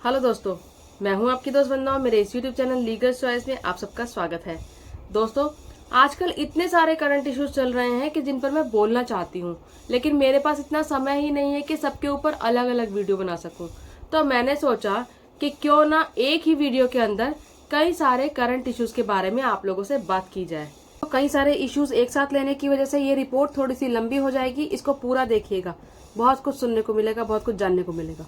Hello दोस्तों, मैं हूं आपकी दोस्त वंदना और मेरे इस यूट्यूब चैनल लीगल चॉइस में आप सबका स्वागत है। दोस्तों, आजकल इतने सारे करंट इश्यूज चल रहे हैं कि जिन पर मैं बोलना चाहती हूं, लेकिन मेरे पास इतना समय ही नहीं है कि सबके ऊपर अलग अलग वीडियो बना सकूं। तो मैंने सोचा कि क्यों ना एक ही वीडियो के अंदर कई सारे करंट इश्यूज के बारे में आप लोगों से बात की जाए। तो कई सारे इश्यूज एक साथ लेने की वजह से ये रिपोर्ट थोड़ी सी लंबी हो जाएगी। इसको पूरा देखिएगा, बहुत कुछ सुनने को मिलेगा, बहुत कुछ जानने को मिलेगा।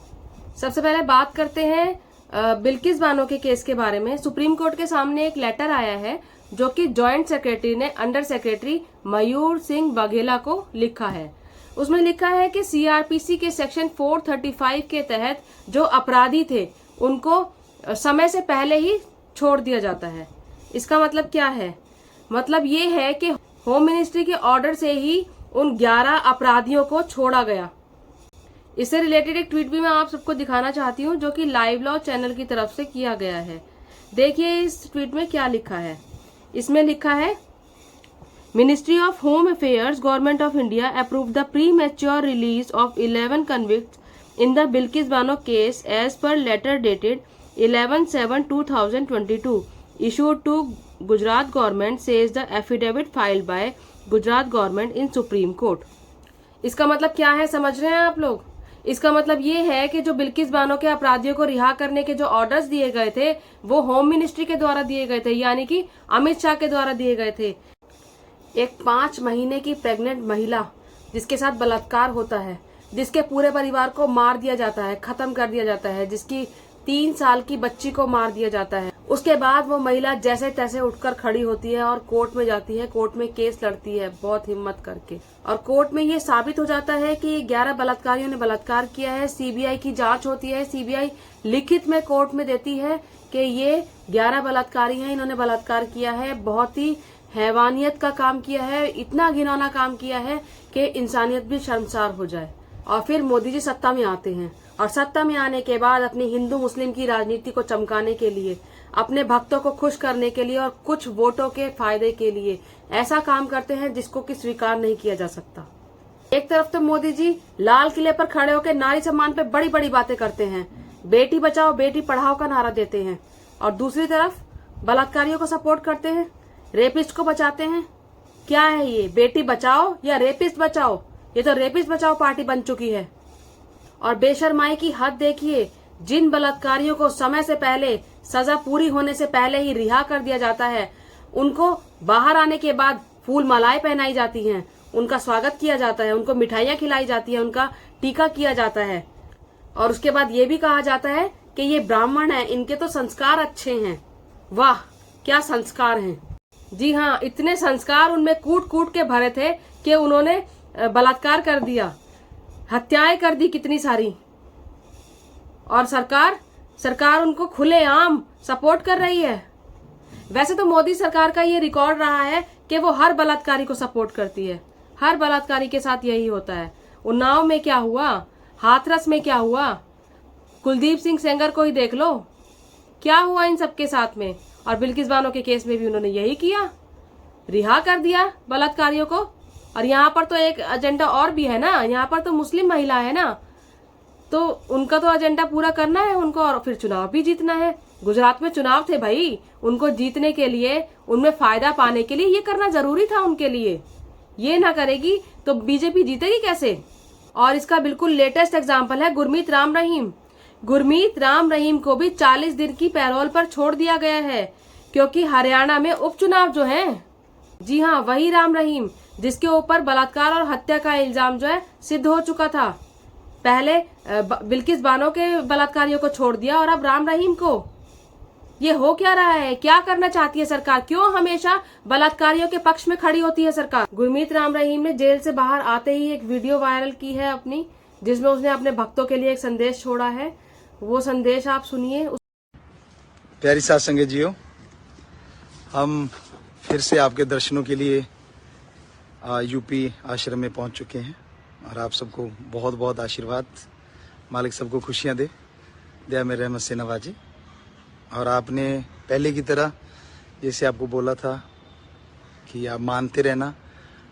सबसे पहले बात करते हैं बिल्किस बानो के केस के बारे में। सुप्रीम कोर्ट के सामने एक लेटर आया है जो कि जॉइंट सेक्रेटरी ने अंडर सेक्रेटरी मयूर सिंह बघेला को लिखा है। उसमें लिखा है कि सीआरपीसी के सेक्शन 435 के तहत जो अपराधी थे उनको समय से पहले ही छोड़ दिया जाता है। इसका मतलब क्या है? मतलब ये है कि होम मिनिस्ट्री के ऑर्डर से ही उन 11 अपराधियों को छोड़ा गया। इससे रिलेटेड एक ट्वीट भी मैं आप सबको दिखाना चाहती हूँ जो कि लाइव लॉ चैनल की तरफ से किया गया है। देखिए इस ट्वीट में क्या लिखा है। इसमें लिखा है, ministry of home affairs government of India approve the premature release of 11 convicts in the Bilkis Bano case as per letter dated 11/7/2022 issued to Gujarat government says the affidavit filed by Gujarat government in supreme court. इसका मतलब क्या है, समझ रहे हैं आप लोग? इसका मतलब ये है कि जो बिल्किस बानो के अपराधियों को रिहा करने के जो ऑर्डर्स दिए गए थे वो होम मिनिस्ट्री के द्वारा दिए गए थे, यानी कि अमित शाह के द्वारा दिए गए थे। एक 5 महीने की प्रेग्नेंट महिला जिसके साथ बलात्कार होता है, जिसके पूरे परिवार को मार दिया जाता है, खत्म कर दिया जाता है, जिसकी 3 साल की बच्ची को मार दिया जाता है, उसके बाद वो महिला जैसे तैसे उठकर खड़ी होती है और कोर्ट में जाती है, कोर्ट में केस लड़ती है बहुत हिम्मत करके, और कोर्ट में ये साबित हो जाता है कि 11 बलात्कारियों ने बलात्कार किया है। सीबीआई की जांच होती है, सीबीआई लिखित में कोर्ट में देती है कि ये 11 बलात्कारी हैं, इन्होंने बलात्कार किया है, बहुत ही हैवानियत का काम किया है, इतना घिनौना काम किया है कि इंसानियत भी शर्मसार हो जाए। और फिर मोदी जी सत्ता में आते हैं और सत्ता में आने के बाद अपनी हिंदू मुस्लिम की राजनीति को चमकाने के लिए, अपने भक्तों को खुश करने के लिए और कुछ वोटों के फायदे के लिए ऐसा काम करते हैं जिसको कि स्वीकार नहीं किया जा सकता। एक तरफ तो मोदी जी लाल किले पर खड़े होकर नारी सम्मान पे बड़ी बड़ी बातें करते हैं, बेटी बचाओ बेटी पढ़ाओ का नारा देते हैं, और दूसरी तरफ बलात्कारियों को सपोर्ट करते हैं, रेपिस्ट को बचाते हैं। क्या है ये, बेटी बचाओ या रेपिस्ट बचाओ? ये तो रेपिस्ट बचाओ पार्टी बन चुकी है। और बेशर्माई की हद देखिए, जिन बलात्कारियों को समय से पहले सजा पूरी होने से पहले ही रिहा कर दिया जाता है, उनको बाहर आने के बाद फूल मालाएं पहनाई जाती हैं, उनका स्वागत किया जाता है, उनको मिठाइयां खिलाई जाती है, उनका टीका किया जाता है, और उसके बाद ये भी कहा जाता है कि ये ब्राह्मण है, इनके तो संस्कार अच्छे हैं। वाह क्या संस्कार हैं! जी हाँ, इतने संस्कार उनमें कूट कूट के भरे थे कि उन्होंने बलात्कार कर दिया, हत्याएं कर दी कितनी सारी, और सरकार उनको खुलेआम सपोर्ट कर रही है। वैसे तो मोदी सरकार का ये रिकॉर्ड रहा है कि वो हर बलात्कारी को सपोर्ट करती है, हर बलात्कारी के साथ यही होता है। उन्नाव में क्या हुआ, हाथरस में क्या हुआ, कुलदीप सिंह सेंगर को ही देख लो, क्या हुआ इन सबके साथ में। और बिल्किस बानो के केस में भी उन्होंने यही किया, रिहा कर दिया बलात्कारियों को। और यहाँ पर तो एक एजेंडा और भी है ना, यहाँ पर तो मुस्लिम महिला है ना, तो उनका तो एजेंडा पूरा करना है उनको, और फिर चुनाव भी जीतना है। गुजरात में चुनाव थे भाई, उनको जीतने के लिए, उनमें फायदा पाने के लिए ये करना जरूरी था उनके लिए। ये ना करेगी तो बीजेपी जीतेगी कैसे? और इसका बिल्कुल लेटेस्ट एग्जाम्पल है गुरमीत राम रहीम। गुरमीत राम रहीम को भी 40 दिन की पैरोल पर छोड़ दिया गया है, क्योंकि हरियाणा में उपचुनाव जो है, जी हाँ वही राम रहीम जिसके ऊपर बलात्कार और हत्या का इल्जाम जो है सिद्ध हो चुका था। पहले बिल्किस बानो के बलात्कारियों को छोड़ दिया और अब राम रहीम को। ये हो क्या रहा है? क्या करना चाहती है सरकार? क्यों हमेशा बलात्कारियों के पक्ष में खड़ी होती है सरकार? गुरमीत राम रहीम ने जेल से बाहर आते ही एक वीडियो वायरल की है अपनी, जिसमें उसने अपने भक्तों के लिए एक संदेश छोड़ा है। वो संदेश आप सुनिए। प्यारी साथ संगत जियो, हम फिर से आपके दर्शनों के लिए यूपी आश्रम में पहुंच चुके हैं, और आप सबको बहुत बहुत आशीर्वाद, मालिक सबको खुशियां दे, दया में रहमत से नवाजे। और आपने पहले की तरह जैसे आपको बोला था कि आप मानते रहना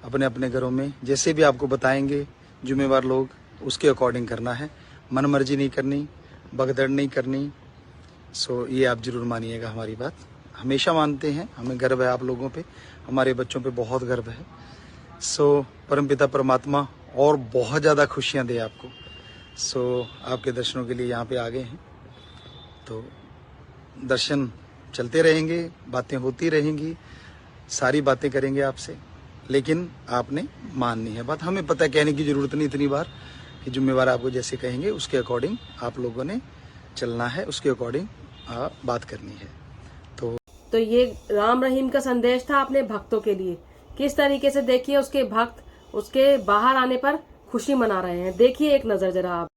अपने अपने घरों में, जैसे भी आपको बताएंगे जुम्मेवार लोग उसके अकॉर्डिंग करना है, मन मर्जी नहीं करनी, भगदड़ नहीं करनी। सो ये आप जरूर मानिएगा हमारी बात, हमेशा मानते हैं, हमें गर्व है आप लोगों पे, हमारे बच्चों पे बहुत गर्व है। सो परमपिता परमात्मा और बहुत ज़्यादा खुशियाँ दे आपको। सो आपके दर्शनों के लिए यहाँ पे आ गए हैं, तो दर्शन चलते रहेंगे, बातें होती रहेंगी, सारी बातें करेंगे आपसे, लेकिन आपने माननी है बात। हमें पता है, कहने की जरूरत नहीं इतनी बार, कि जिम्मेवार आपको जैसे कहेंगे उसके अकॉर्डिंग आप लोगों ने चलना है, उसके अकॉर्डिंग बात करनी है। तो ये राम रहीम का संदेश था अपने भक्तों के लिए। किस तरीके से देखिए उसके भक्त उसके बाहर आने पर खुशी मना रहे हैं। देखिए एक नजर जरा आप।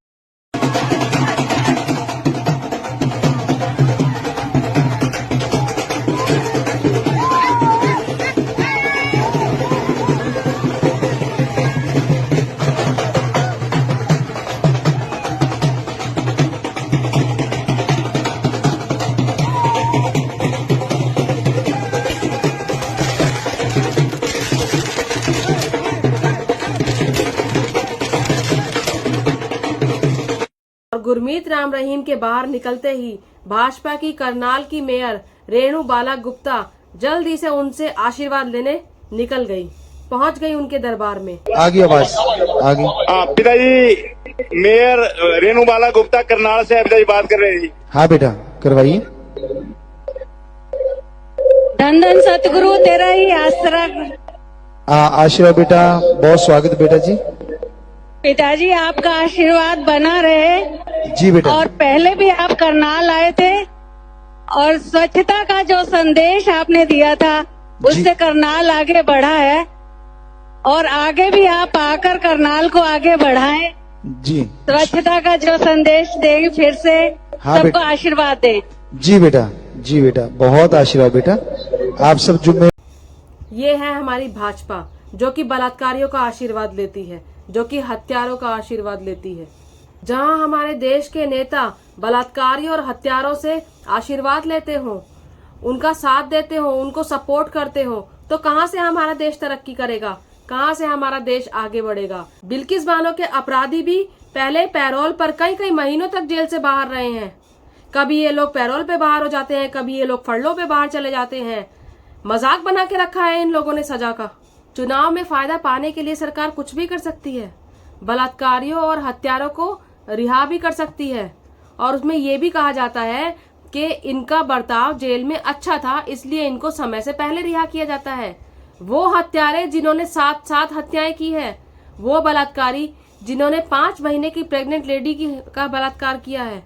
और गुरमीत राम रहीम के बाहर निकलते ही भाजपा की करनाल की मेयर रेणु बाला गुप्ता जल्दी से उनसे आशीर्वाद लेने निकल गई, पहुंच गई उनके दरबार में। आगे आवाज आगे। पिताजी मेयर रेणु बाला गुप्ता करनाल से पिताजी बात कर रहे हैं। हाँ बेटा करवाइए। धन धन सतगुरु तेरा ही आसरा। आशीर्वाद बेटा, बहुत स्वागत बेटा जी। पिताजी आपका आशीर्वाद बना रहे। जी बेटा। और पहले भी आप करनाल आए थे और स्वच्छता का जो संदेश आपने दिया था उससे करनाल आगे बढ़ा है, और आगे भी आप आकर करनाल को आगे बढ़ाएं। जी। स्वच्छता का जो संदेश देंगे फिर से सबको आशीर्वाद दें। जी बेटा, जी बेटा, बहुत आशीर्वाद बेटा। आप सब जुम्मे। ये है हमारी भाजपा जो कि बलात्कारियों का आशीर्वाद लेती है, जो कि हत्यारों का आशीर्वाद लेती है। जहां हमारे देश के नेता बलात्कारियों और हत्यारों से आशीर्वाद लेते हो, उनका साथ देते हो, उनको सपोर्ट करते हो, तो कहां से हमारा देश तरक्की करेगा, कहां से हमारा देश आगे बढ़ेगा। बिल्किस बानो के अपराधी भी पहले पैरोल पर कई कई महीनों तक जेल से बाहर रहे हैं। कभी ये लोग पैरोल पे बाहर हो जाते हैं, कभी ये लोग फड़लों पे बाहर चले जाते हैं। मजाक बना के रखा है इन लोगों ने सजा का। चुनाव में फायदा पाने के लिए सरकार कुछ भी कर सकती है, बलात्कारियों और हत्यारों को रिहा भी कर सकती है। और उसमें यह भी कहा जाता है कि इनका बर्ताव जेल में अच्छा था, इसलिए इनको समय से पहले रिहा किया जाता है। वो हत्यारे जिन्होंने 7 हत्याएं की है, वो बलात्कारी जिन्होंने 5 महीने की प्रेग्नेंट लेडी का बलात्कार किया है,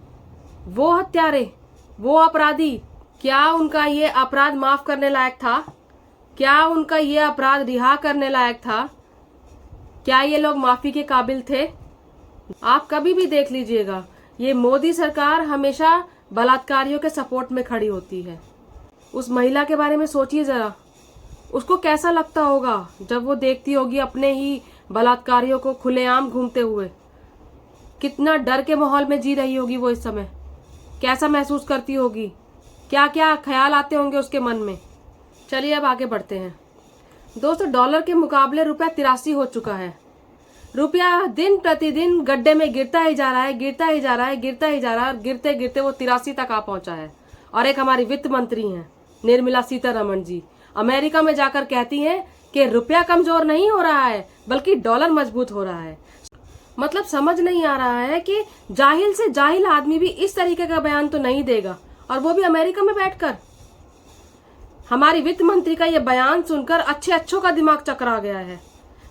वो हत्यारे, वो अपराधी, क्या उनका ये अपराध माफ करने लायक था? क्या उनका ये अपराध रिहा करने लायक था? क्या ये लोग माफी के काबिल थे? आप कभी भी देख लीजिएगा, ये मोदी सरकार हमेशा बलात्कारियों के सपोर्ट में खड़ी होती है। उस महिला के बारे में सोचिए जरा, उसको कैसा लगता होगा जब वो देखती होगी अपने ही बलात्कारियों को खुलेआम घूमते हुए। कितना डर के माहौल में जी रही होगी वो इस समय, कैसा महसूस करती होगी, क्या क्या ख्याल आते होंगे उसके मन में। चलिए अब आगे बढ़ते हैं दोस्तों। डॉलर के मुकाबले रुपया 83 हो चुका है। रुपया दिन प्रतिदिन गड्ढे में गिरता ही जा रहा है, गिरता ही जा रहा है, गिरता ही जा रहा है, और गिरते गिरते वो 83 तक आ पहुंचा है। और एक हमारी वित्त मंत्री हैं निर्मला सीतारमण जी, अमेरिका में जाकर कहती हैं कि रुपया कमजोर नहीं हो रहा है बल्कि डॉलर मजबूत हो रहा है। मतलब समझ नहीं आ रहा है कि जाहिल से जाहिल आदमी भी इस तरीके का बयान तो नहीं देगा, और वो भी अमेरिका में बैठकर। हमारी वित्त मंत्री का ये बयान सुनकर अच्छों का दिमाग चकरा गया है।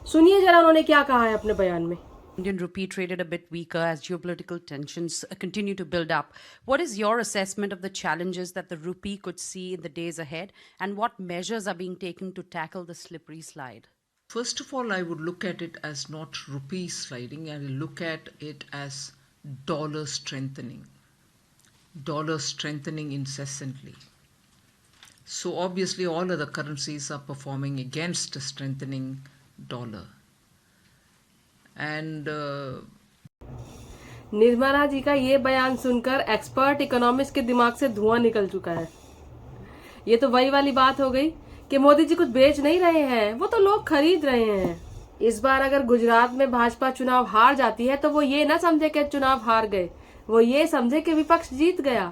सुनिए जरा उन्होंने क्या कहा है अपने बयान में। Indian rupee traded a bit weaker as geopolitical tensions continue to build up. What is your assessment of the challenges that the rupee could see in the days ahead, and what measures are being taken to tackle the slippery slide? First of all, I would look at it as not rupee sliding, I will look at it as dollar strengthening incessantly. So obviously all other currencies are performing against a strengthening dollar. And Nirmala ji का ये बयान सुनकर expert economist के दिमाग से धुआं निकल चुका है। ये तो वही वाली बात हो गई कि मोदी जी कुछ बेच नहीं रहे हैं, वो तो लोग खरीद रहे हैं। इस बार अगर गुजरात में भाजपा चुनाव हार जाती है तो वो ये ना समझे कि चुनाव हार गए। वो ये समझे कि विपक्ष जीत गया।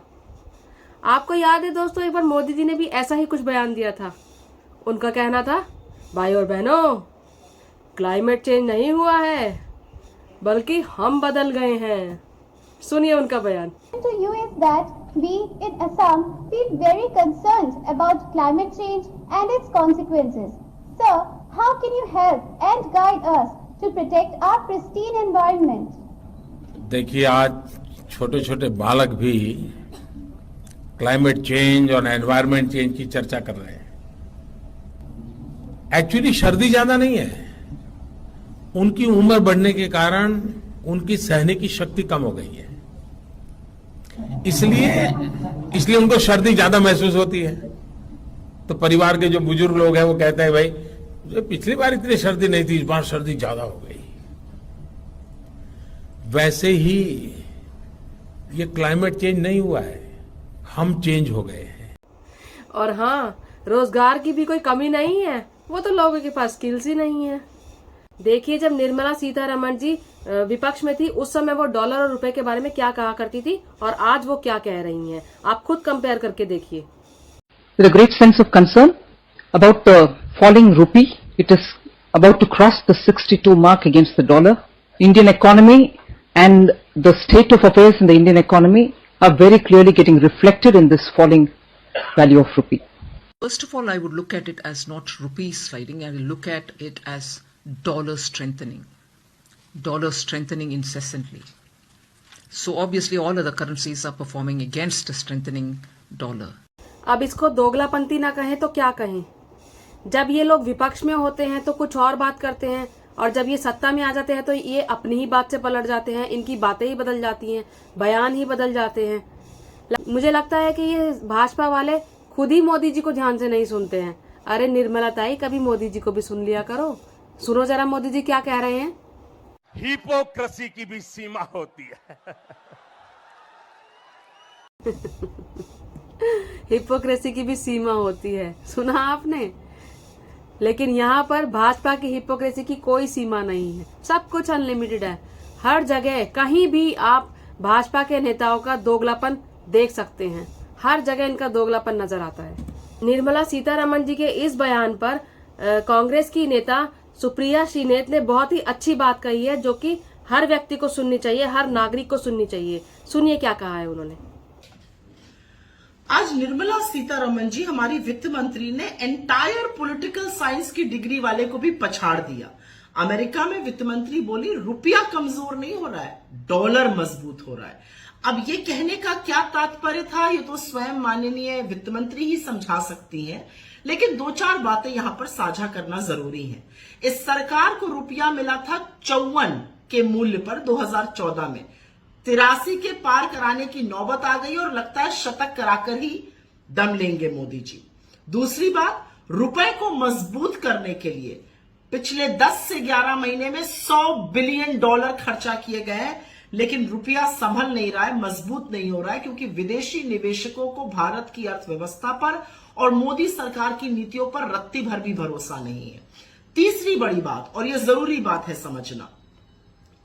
आपको याद है दोस्तों, एक बार मोदी जी ने भी ऐसा ही कुछ बयान दिया था। उनका कहना था, भाई और बहनों, क्लाइमेट चेंज नहीं हुआ है बल्कि हम बदल गए हैं। सुनिए उनका बयान। To you is that we in Assam feel very concerned about climate change and its consequences. Sir, how can you help and guide us to protect our pristine environment? देखिए, आज छोटे छोटे बालक भी क्लाइमेट चेंज और environment change की चर्चा कर रहे हैं। एक्चुअली सर्दी ज्यादा नहीं है, उनकी उम्र बढ़ने के कारण उनकी सहने की शक्ति कम हो गई है, इसलिए उनको सर्दी ज्यादा महसूस होती है। तो परिवार के जो बुजुर्ग लोग हैं वो कहते हैं, भाई पिछली बार इतनी सर्दी नहीं थी, इस बार सर्दी ज्यादा हो गई। वैसे ही ये क्लाइमेट चेंज नहीं हुआ है, हम चेंज हो गए हैं। और हाँ, रोजगार की भी कोई कमी नहीं है, वो तो लोगों के पास स्किल्स ही नहीं है। देखिए, जब निर्मला सीतारमण जी विपक्ष में थी, उस समय वो डॉलर और रुपए के बारे में क्या कहा करती थी और आज वो क्या कह रही हैं। आप खुद कंपेयर करके देखिए। With a great sense of concern about the falling rupee, it is about to cross the 62 mark against the dollar. Indian economy and the state of affairs in the Indian economy are very clearly getting reflected in this falling value of rupee. First of all, I would look at it as not rupee sliding, I will look at it as dollar strengthening incessantly. So obviously all other currencies are performing against a strengthening dollar. अब इसको दोगलापंती ना कहें तो क्या कहें। जब ये लोग विपक्ष में होते हैं तो कुछ और बात करते हैं, और जब ये सत्ता में आ जाते हैं तो ये अपनी ही बात से पलट जाते हैं, इनकी बातें ही बदल जाती हैं, बयान ही बदल जाते हैं। मुझे लगता है कि ये भाजपा वाले खुद ही मोदी जी को ध्यान से नहीं सुनते हैं। अरे निर्मला ताई, कभी मोदी जी को भी सुन लिया करो। सुनो जरा मोदी जी क्या कह रहे हैं। हिपोक्रेसी की भी सीमा होती है। हिपोक्रेसी की भी सीमा होती है, सुना आपने। लेकिन यहाँ पर भाजपा की हिपोक्रेसी की कोई सीमा नहीं है, सब कुछ अनलिमिटेड है। हर जगह कहीं भी आप भाजपा के नेताओं का दोगलापन देख सकते हैं, हर जगह इनका दोगलापन नजर आता है। निर्मला सीतारमण जी के इस बयान पर कांग्रेस की नेता सुप्रिया श्रीनेत ने बहुत ही अच्छी बात कही है, जो कि हर व्यक्ति को सुननी चाहिए, हर नागरिक को सुननी चाहिए। सुनिए क्या कहा है उन्होंने। आज निर्मला सीतारमण जी, हमारी वित्त मंत्री, ने एंटायर पॉलिटिकल साइंस की डिग्री वाले को भी पछाड़ दिया। अमेरिका में वित्त मंत्री बोली, रुपया कमजोर नहीं हो रहा है, डॉलर मजबूत हो रहा है। अब ये कहने का क्या तात्पर्य था, ये तो स्वयं माननीय वित्त मंत्री ही समझा सकती हैं, लेकिन दो चार बातें यहां पर साझा करना जरूरी है। इस सरकार को रुपया मिला था 54 के मूल्य पर 2014 में, 83 के पार कराने की नौबत आ गई और लगता है शतक कराकर ही दम लेंगे मोदी जी। दूसरी बात, रुपए को मजबूत करने के लिए पिछले 10 से 11 महीने में $100 बिलियन खर्चा किए गए हैं, लेकिन रुपया संभल नहीं रहा है, मजबूत नहीं हो रहा है, क्योंकि विदेशी निवेशकों को भारत की अर्थव्यवस्था पर और मोदी सरकार की नीतियों पर रत्ती भर भी भरोसा नहीं है। तीसरी बड़ी बात, और यह जरूरी बात है समझना,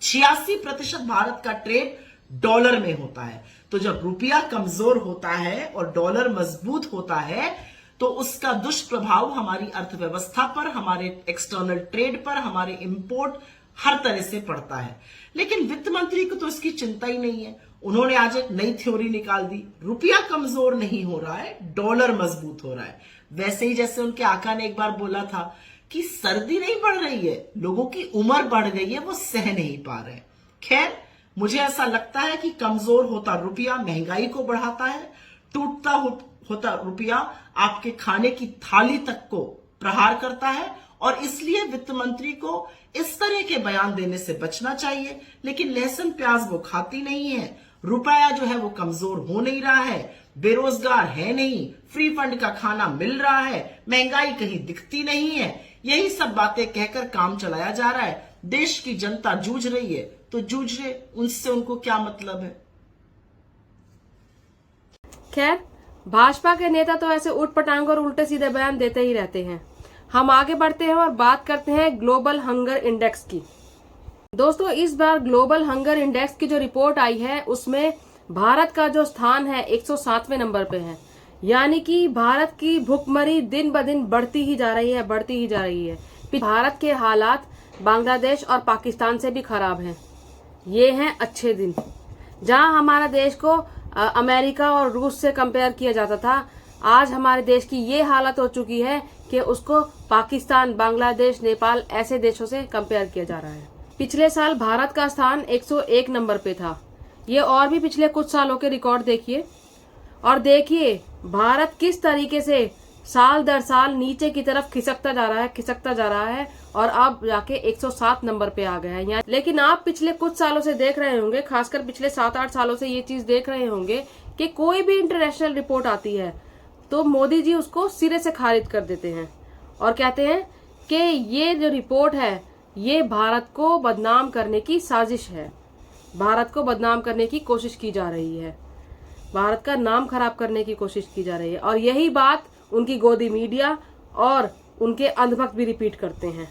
86% भारत का ट्रेड डॉलर में होता है। तो जब रुपया कमजोर होता है और डॉलर मजबूत होता है तो उसका दुष्प्रभाव हमारी अर्थव्यवस्था पर, हमारे एक्सटर्नल ट्रेड पर, हमारे इंपोर्ट, हर तरह से पड़ता है। लेकिन वित्त मंत्री को तो इसकी चिंता ही नहीं है। उन्होंने आज एक नई थ्योरी निकाल दी, रुपया कमजोर नहीं हो रहा है, डॉलर मजबूत हो रहा है। वैसे ही जैसे उनके आका ने एक बार बोला था कि सर्दी नहीं बढ़ रही है, लोगों की उम्र बढ़ गई है, वो सह नहीं पा रहे। खैर, मुझे ऐसा लगता है कि कमजोर होता रुपया महंगाई को बढ़ाता है, टूटता होता रुपया आपके खाने की थाली तक को प्रहार करता है, और इसलिए वित्त मंत्री को इस तरह के बयान देने से बचना चाहिए। लेकिन लहसुन प्याज वो खाती नहीं है, रुपया जो है वो कमजोर हो नहीं रहा है, बेरोजगार है नहीं, फ्री फंड का खाना मिल रहा है, महंगाई कहीं दिखती नहीं है, यही सब बातें कहकर काम चलाया जा रहा है। देश की जनता जूझ रही है तो जूझ रहे, उनसे उनको क्या मतलब है। खैर, भाजपा के नेता तो ऐसे उठ पटांग और उल्टे सीधे बयान देते ही रहते हैं। हम आगे बढ़ते हैं और बात करते हैं ग्लोबल हंगर इंडेक्स की। दोस्तों, इस बार ग्लोबल हंगर इंडेक्स की जो रिपोर्ट आई है उसमें भारत का जो स्थान है 107वें नंबर पे है। यानी कि भारत की भुखमरी दिन ब दिन बढ़ती ही जा रही है। भारत के हालात बांग्लादेश और पाकिस्तान से भी खराब हैं। ये हैं अच्छे दिन। जहां हमारा देश को अमेरिका और रूस से कंपेयर किया जाता था, आज हमारे देश की ये हालत हो चुकी है कि उसको पाकिस्तान, बांग्लादेश, नेपाल ऐसे देशों से कंपेयर किया जा रहा है। पिछले साल भारत का स्थान 101 नंबर पे था। ये और भी पिछले कुछ सालों के रिकॉर्ड देखिए और देखिए भारत किस तरीके से साल दर साल नीचे की तरफ खिसकता जा रहा है और अब जाके 107 नंबर पे आ गया है। लेकिन आप पिछले कुछ सालों से देख रहे होंगे, खासकर पिछले 7-8 सालों से ये चीज देख रहे होंगे कि कोई भी इंटरनेशनल रिपोर्ट आती है तो मोदी जी उसको सिरे से खारिज कर देते हैं और कहते हैं कि ये जो रिपोर्ट है ये भारत को बदनाम करने की साजिश है, भारत को बदनाम करने की कोशिश की जा रही है, भारत का नाम खराब करने की कोशिश की जा रही है। और यही बात उनकी गोदी मीडिया और उनके अंधभक्त भी रिपीट करते हैं।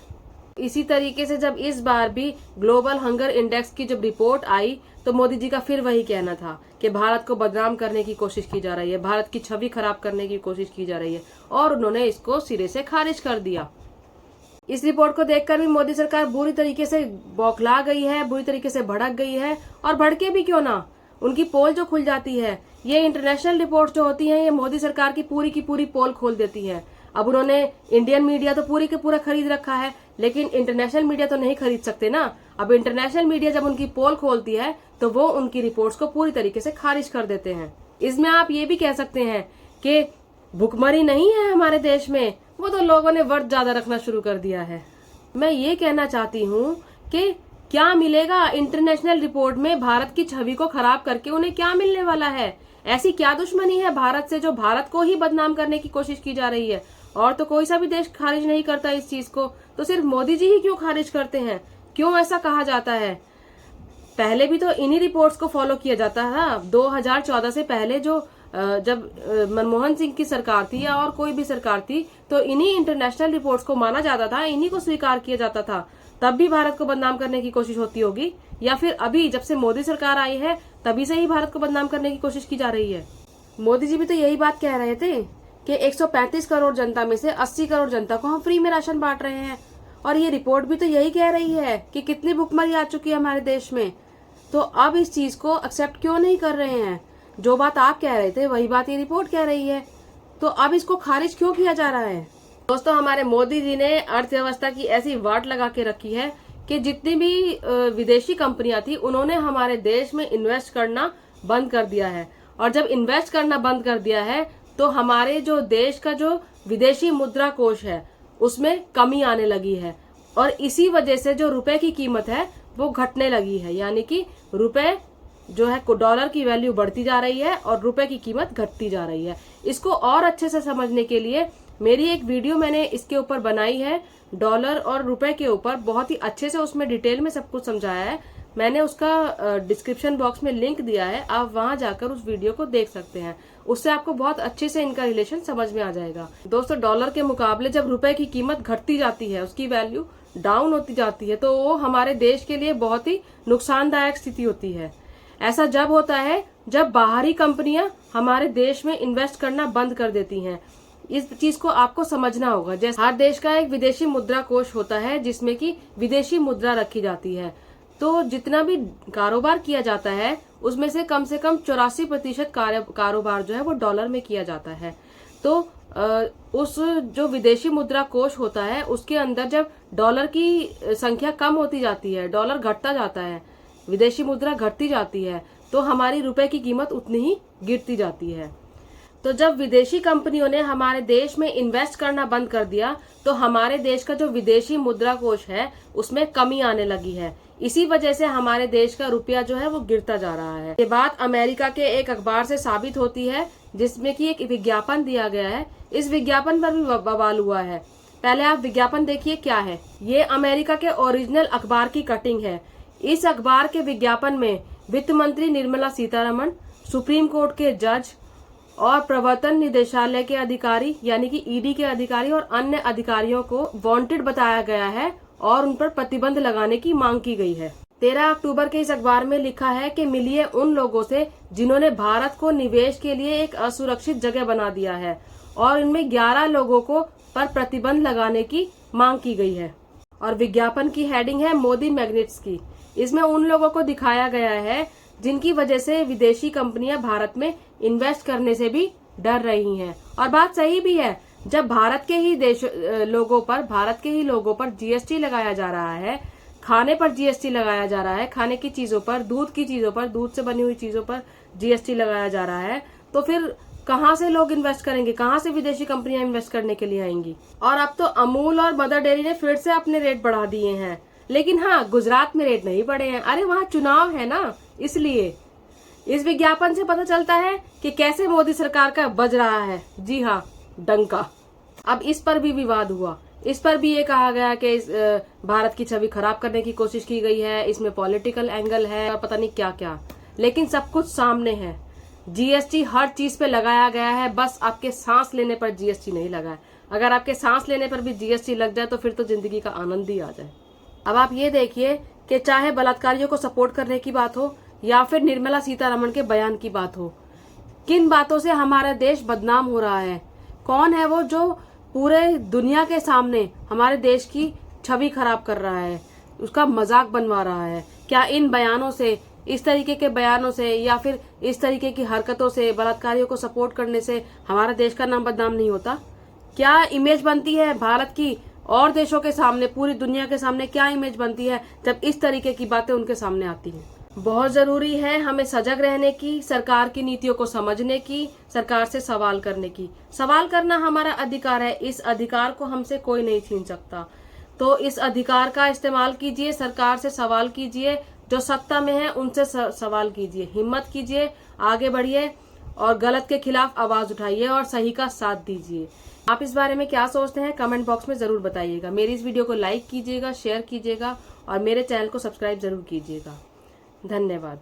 इसी तरीके से जब इस बार भी ग्लोबल हंगर इंडेक्स की जब रिपोर्ट आई तो मोदी जी का फिर वही कहना था कि भारत को बदनाम करने की कोशिश की जा रही है, भारत की छवि खराब करने की कोशिश की जा रही है, और उन्होंने इसको सिरे से खारिज कर दिया। इस रिपोर्ट को देखकर भी मोदी सरकार बुरी तरीके से बौखला गई है, बुरी तरीके से भड़क गई है। और भड़के भी क्यों ना, उनकी पोल जो खुल जाती है, ये इंटरनेशनल रिपोर्ट जो होती हैं, ये मोदी सरकार की पूरी पोल खोल देती है। अब उन्होंने इंडियन मीडिया तो पूरी के पूरा खरीद रखा है, लेकिन इंटरनेशनल मीडिया तो नहीं खरीद सकते ना। अब इंटरनेशनल मीडिया जब उनकी पोल खोलती है तो वो उनकी रिपोर्ट्स को पूरी तरीके से खारिज कर देते हैं। इसमें आप ये भी कह सकते हैं कि भुखमरी नहीं है हमारे देश में, वो तो लोगों ने वर्त ज्यादा रखना शुरू कर दिया है। मैं ये कहना चाहती हूँ कि क्या मिलेगा इंटरनेशनल रिपोर्ट में, भारत की छवि को खराब करके उन्हें क्या मिलने वाला है? ऐसी क्या दुश्मनी है भारत से जो भारत को ही बदनाम करने की कोशिश की जा रही है? और तो कोई सा भी देश खारिज नहीं करता इस चीज को, तो सिर्फ मोदी जी ही क्यों खारिज करते हैं? क्यों ऐसा कहा जाता है? पहले भी तो इन्हीं रिपोर्ट्स को फॉलो किया जाता था। 2014 से पहले जो जब मनमोहन सिंह की सरकार थी या और कोई भी सरकार थी, तो इन्हीं इंटरनेशनल रिपोर्ट्स को माना जाता था, इन्हीं को स्वीकार किया जाता था। तब भी भारत को बदनाम करने की कोशिश होती होगी, या फिर अभी जब से मोदी सरकार आई है तभी से ही भारत को बदनाम करने की कोशिश की जा रही है? मोदी जी भी तो यही बात कह रहे थे कि 135 करोड़ जनता में से 80 करोड़ जनता को हम फ्री में राशन बांट रहे हैं। और ये रिपोर्ट भी तो यही कह रही है कि कितनी भुखमरी आ चुकी है हमारे देश में। तो अब इस चीज को एक्सेप्ट क्यों नहीं कर रहे हैं? जो बात आप कह रहे थे वही बात ये रिपोर्ट कह रही है, तो अब इसको खारिज क्यों किया जा रहा है? दोस्तों, हमारे मोदी जी ने अर्थव्यवस्था की ऐसी वाट लगा के रखी है कि जितनी भी विदेशी कंपनियां थी उन्होंने हमारे देश में इन्वेस्ट करना बंद कर दिया है। और जब इन्वेस्ट करना बंद कर दिया है तो हमारे जो देश का जो विदेशी मुद्रा कोष है उसमें कमी आने लगी है, और इसी वजह से जो रुपए की कीमत है वो घटने लगी है। यानी कि रुपए जो है डॉलर की वैल्यू बढ़ती जा रही है और रुपए की कीमत घटती जा रही है। इसको और अच्छे से समझने के लिए मेरी एक वीडियो मैंने इसके ऊपर बनाई है, डॉलर और रुपए के ऊपर, बहुत ही अच्छे से उसमें डिटेल में सब कुछ समझाया है। मैंने उसका डिस्क्रिप्शन बॉक्स में लिंक दिया है, आप वहां जाकर उस वीडियो को देख सकते हैं। उससे आपको बहुत अच्छे से इनका रिलेशन समझ में आ जाएगा। दोस्तों, डॉलर के मुकाबले जब रुपए की कीमत घटती जाती है, उसकी वैल्यू डाउन होती जाती है, तो वो हमारे देश के लिए बहुत ही नुकसानदायक स्थिति होती है। ऐसा जब होता है जब बाहरी कंपनियां हमारे देश में इन्वेस्ट करना बंद कर देती हैं। इस चीज को आपको समझना होगा। जैसे हर देश का एक विदेशी मुद्रा कोष होता है जिसमें कि विदेशी मुद्रा रखी जाती है, तो जितना भी कारोबार किया जाता है उसमें से कम 84% कारोबार जो है वो डॉलर में किया जाता है। तो उस जो विदेशी मुद्रा कोष होता है उसके अंदर जब डॉलर की संख्या कम होती जाती है, डॉलर घटता जाता है, विदेशी मुद्रा घटती जाती है, तो हमारी रुपए की कीमत उतनी ही गिरती जाती है। तो जब विदेशी कंपनियों ने हमारे देश में इन्वेस्ट करना बंद कर दिया तो हमारे देश का जो विदेशी मुद्रा कोष है उसमें कमी आने लगी है। इसी वजह से हमारे देश का रुपया जो है वो गिरता जा रहा है। ये बात अमेरिका के एक अखबार से साबित होती है जिसमें कि एक विज्ञापन दिया गया है। इस विज्ञापन पर भी बवाल हुआ है। पहले आप विज्ञापन देखिए क्या है। ये अमेरिका के ओरिजिनल अखबार की कटिंग है। इस अखबार के विज्ञापन में वित्त मंत्री निर्मला सीतारमण, सुप्रीम कोर्ट के जज और प्रवर्तन निदेशालय के अधिकारी यानी कि ईडी के अधिकारी और अन्य अधिकारियों को वांटेड बताया गया है और उन पर प्रतिबंध लगाने की मांग की गई है। 13 अक्टूबर के इस अखबार में लिखा है कि मिलिए उन लोगों से जिन्होंने भारत को निवेश के लिए एक असुरक्षित जगह बना दिया है, और इनमें 11 लोगों को पर प्रतिबंध लगाने की मांग की गई है। और विज्ञापन की हेडिंग है मोदी मैग्नेट्स की। इसमें उन लोगों को दिखाया गया है जिनकी वजह से विदेशी कंपनियां भारत में इन्वेस्ट करने से भी डर रही हैं। और बात सही भी है, जब भारत के ही लोगों पर जीएसटी लगाया जा रहा है, खाने पर जीएसटी लगाया जा रहा है, खाने की चीजों पर, दूध की चीजों पर, दूध से बनी हुई चीजों पर जीएसटी लगाया जा रहा है, तो फिर कहाँ से लोग इन्वेस्ट करेंगे, कहाँ से विदेशी कंपनियां इन्वेस्ट करने के लिए आएंगी। और अब तो अमूल और मदर डेयरी ने फिर से अपने रेट बढ़ा दिए हैं, लेकिन हाँ, गुजरात में रेट नहीं बढ़े हैं। अरे वहाँ चुनाव है ना, इसलिए। इस विज्ञापन से पता चलता है कि कैसे मोदी सरकार का बज रहा है, जी हाँ, डंका। अब इस पर भी विवाद हुआ, इस पर भी ये कहा गया कि भारत की छवि खराब करने की कोशिश की गई है, इसमें पॉलिटिकल एंगल है और पता नहीं क्या क्या, लेकिन सब कुछ सामने है। जीएसटी हर चीज पे लगाया गया है, बस आपके सांस लेने पर जीएसटी नहीं लगा है। अगर आपके सांस लेने पर भी जीएसटी लग जाए तो फिर तो जिंदगी का आनंद ही आ जाए। अब आप ये देखिए कि चाहे बलात्कारियों को सपोर्ट करने की बात हो या फिर निर्मला सीतारमण के बयान की बात हो, किन बातों से हमारा देश बदनाम हो रहा है। कौन है वो जो पूरे दुनिया के सामने हमारे देश की छवि खराब कर रहा है, उसका मजाक बनवा रहा है। क्या इन बयानों से, इस तरीके के बयानों से या फिर इस तरीके की हरकतों से, बलात्कारियों को सपोर्ट करने से हमारा देश का नाम बदनाम नहीं होता? क्या इमेज बनती है भारत की और देशों के सामने, पूरी दुनिया के सामने क्या इमेज बनती है जब इस तरीके की बातें उनके सामने आती हैं। बहुत जरूरी है हमें सजग रहने की, सरकार की नीतियों को समझने की, सरकार से सवाल करने की। सवाल करना हमारा अधिकार है, इस अधिकार को हमसे कोई नहीं छीन सकता। तो इस अधिकार का इस्तेमाल कीजिए, सरकार से सवाल कीजिए, जो सत्ता में है उनसे सवाल कीजिए, हिम्मत कीजिए, आगे बढ़िए और गलत के खिलाफ आवाज उठाइए और सही का साथ दीजिए। आप इस बारे में क्या सोचते हैं कमेंट बॉक्स में जरूर बताइएगा। मेरी इस वीडियो को लाइक कीजिएगा, शेयर कीजिएगा और मेरे चैनल को सब्सक्राइब जरूर कीजिएगा। धन्यवाद।